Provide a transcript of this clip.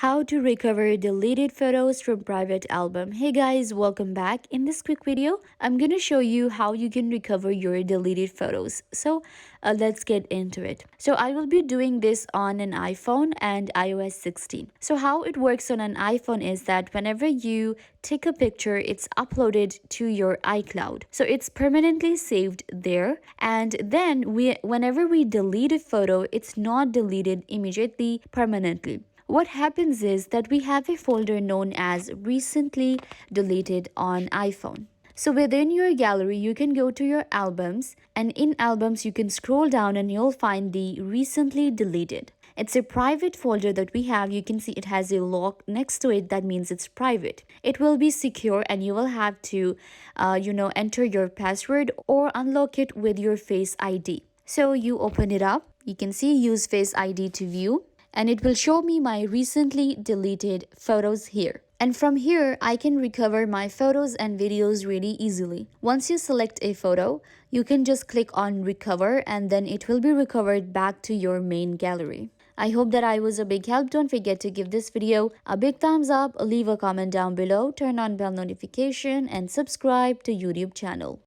How to recover deleted photos from private album. Hey guys, welcome back. In this quick video, I'm gonna show you how you can recover your deleted photos. So let's get into it. So I will be doing this on an iPhone and iOS 16. So how it works on an iPhone is that whenever you take a picture, it's uploaded to your iCloud. So it's permanently saved there. And then whenever we delete a photo, it's not deleted immediately permanently. What happens is that we have a folder known as recently deleted on iPhone. So within your gallery, you can go to your albums, and in albums, you can scroll down and you'll find the recently deleted. It's a private folder that we have. You can see it has a lock next to it. That means it's private. It will be secure and you will have to, enter your password or unlock it with your Face ID. So you open it up. You can see use Face ID to view, and it will show me my recently deleted photos here. And from here, I can recover my photos and videos really easily. Once you select a photo, you can just click on recover and then it will be recovered back to your main gallery. I hope that I was a big help. Don't forget to give this video a big thumbs up, leave a comment down below, turn on bell notification and subscribe to YouTube channel.